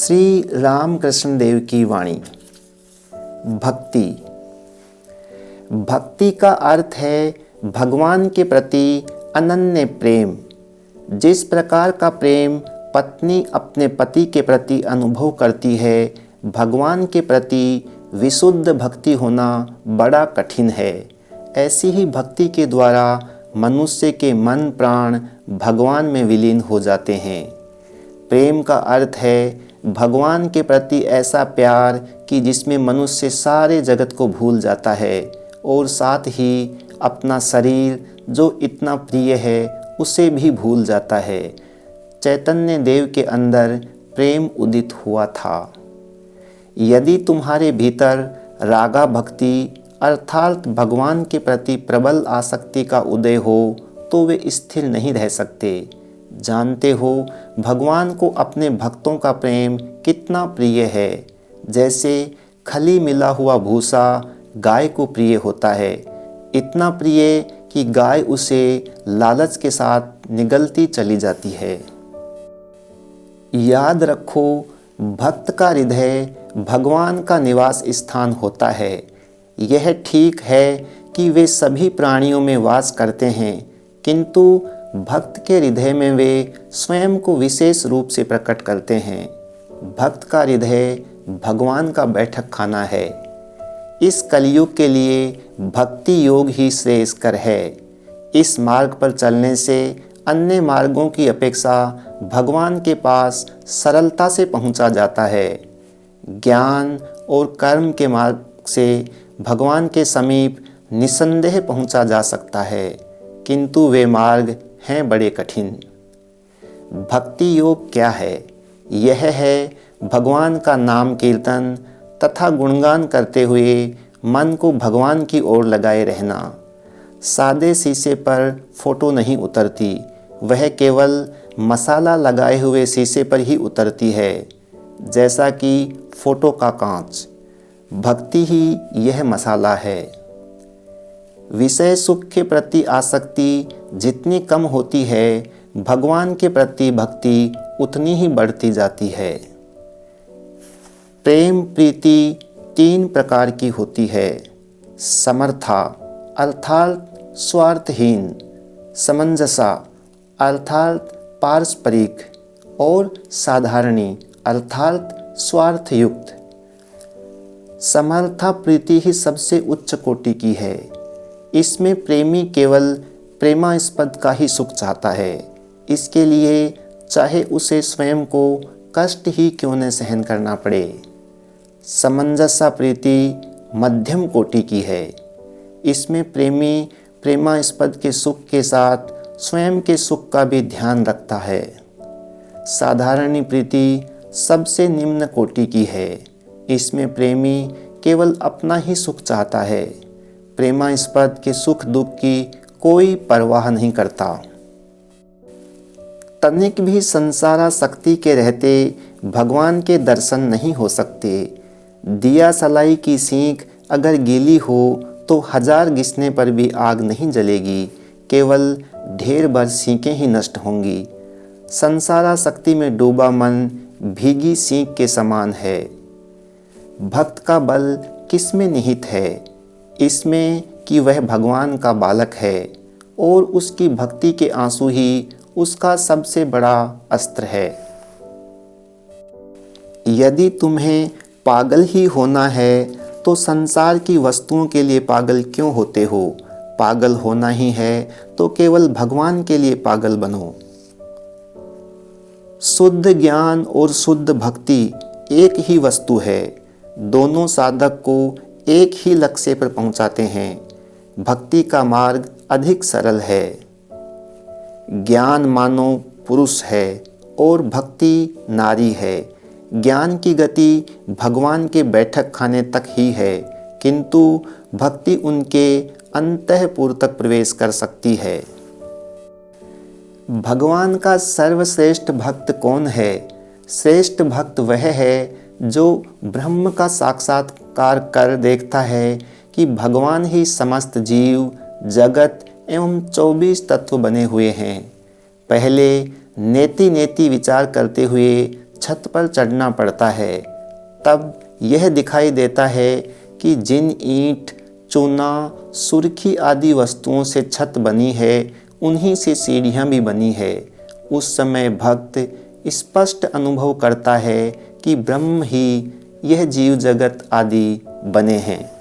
श्री रामकृष्ण देव की वाणी। भक्ति। भक्ति का अर्थ है भगवान के प्रति अनन्य प्रेम। जिस प्रकार का प्रेम पत्नी अपने पति के प्रति अनुभव करती है, भगवान के प्रति विशुद्ध भक्ति होना बड़ा कठिन है। ऐसी ही भक्ति के द्वारा मनुष्य के मन प्राण भगवान में विलीन हो जाते हैं। प्रेम का अर्थ है भगवान के प्रति ऐसा प्यार कि जिसमें मनुष्य सारे जगत को भूल जाता है और साथ ही अपना शरीर जो इतना प्रिय है उसे भी भूल जाता है। चैतन्य देव के अंदर प्रेम उदित हुआ था। यदि तुम्हारे भीतर रागा भक्ति अर्थात भगवान के प्रति प्रबल आसक्ति का उदय हो तो वे स्थिर नहीं रह सकते। जानते हो भगवान को अपने भक्तों का प्रेम कितना प्रिय है। जैसे खली मिला हुआ भूसा गाय को प्रिय होता है, इतना प्रिय कि गाय उसे लालच के साथ निगलती चली जाती है। याद रखो, भक्त का हृदय भगवान का निवास स्थान होता है। यह ठीक है कि वे सभी प्राणियों में वास करते हैं, किंतु भक्त के हृदय में वे स्वयं को विशेष रूप से प्रकट करते हैं। भक्त का हृदय भगवान का बैठक खाना है। इस कलयुग के लिए भक्ति योग ही श्रेयस्कर है। इस मार्ग पर चलने से अन्य मार्गों की अपेक्षा भगवान के पास सरलता से पहुंचा जाता है। ज्ञान और कर्म के मार्ग से भगवान के समीप निसंदेह पहुंचा जा सकता है, किंतु वे मार्ग हैं बड़े कठिन। भक्ति योग क्या है? यह है भगवान का नाम कीर्तन तथा गुणगान करते हुए मन को भगवान की ओर लगाए रहना। सादे शीशे पर फोटो नहीं उतरती, वह केवल मसाला लगाए हुए शीशे पर ही उतरती है, जैसा कि फोटो का कांच। भक्ति ही यह मसाला है। विषय सुख के प्रति आसक्ति जितनी कम होती है, भगवान के प्रति भक्ति उतनी ही बढ़ती जाती है। प्रेम प्रीति 3 प्रकार की होती है। समर्था अर्थात स्वार्थहीन, समंजसा अर्थात पारस्परिक और साधारणी अर्थात स्वार्थयुक्त। समर्था प्रीति ही सबसे उच्च कोटि की है। इसमें प्रेमी केवल प्रेमास्पद का ही सुख चाहता है। इसके लिए चाहे उसे स्वयं को कष्ट ही क्यों न सहन करना पड़े। समंजसा प्रीति मध्यम कोटि की है। इसमें प्रेमी प्रेमास्पद के सुख के साथ स्वयं के सुख का भी ध्यान रखता है। साधारणी प्रीति सबसे निम्न कोटि की है। इसमें प्रेमी केवल अपना ही सुख चाहता है, प्रेमास्पद के सुख दुख की कोई परवाह नहीं करता। तनिक भी संसारासक्ति के रहते भगवान के दर्शन नहीं हो सकते। दिया सलाई की सीख अगर गीली हो तो 1000 घिसने पर भी आग नहीं जलेगी, केवल ढेर भर सीखें ही नष्ट होंगी। संसारासक्ति में डूबा मन भीगी सीख के समान है। भक्त का बल किसमें निहित है? इसमें कि वह भगवान का बालक है और उसकी भक्ति के आंसू ही उसका सबसे बड़ा अस्त्र है। यदि तुम्हें पागल ही होना है तो संसार की वस्तुओं के लिए पागल क्यों होते हो? पागल होना ही है तो केवल भगवान के लिए पागल बनो। शुद्ध ज्ञान और शुद्ध भक्ति एक ही वस्तु है। दोनों साधक को एक ही लक्ष्य पर पहुंचाते हैं। भक्ति का मार्ग अधिक सरल है। ज्ञान मानो पुरुष है और भक्ति नारी है। ज्ञान की गति भगवान के बैठक खाने तक ही है, किंतु भक्ति उनके अंतःपुर तक प्रवेश कर सकती है। भगवान का सर्वश्रेष्ठ भक्त कौन है? श्रेष्ठ भक्त वह है जो ब्रह्म का साक्षात्कार कर देखता है कि भगवान ही समस्त जीव जगत एवं 24 तत्व बने हुए हैं। पहले नेति नेति विचार करते हुए छत पर चढ़ना पड़ता है। तब यह दिखाई देता है कि जिन ईंट, चूना, सुर्खी आदि वस्तुओं से छत बनी है, उन्हीं से सीढ़ियाँ भी बनी है। उस समय भक्त स्पष्ट अनुभव करता है कि ब्रह्म ही यह जीव जगत आदि बने हैं।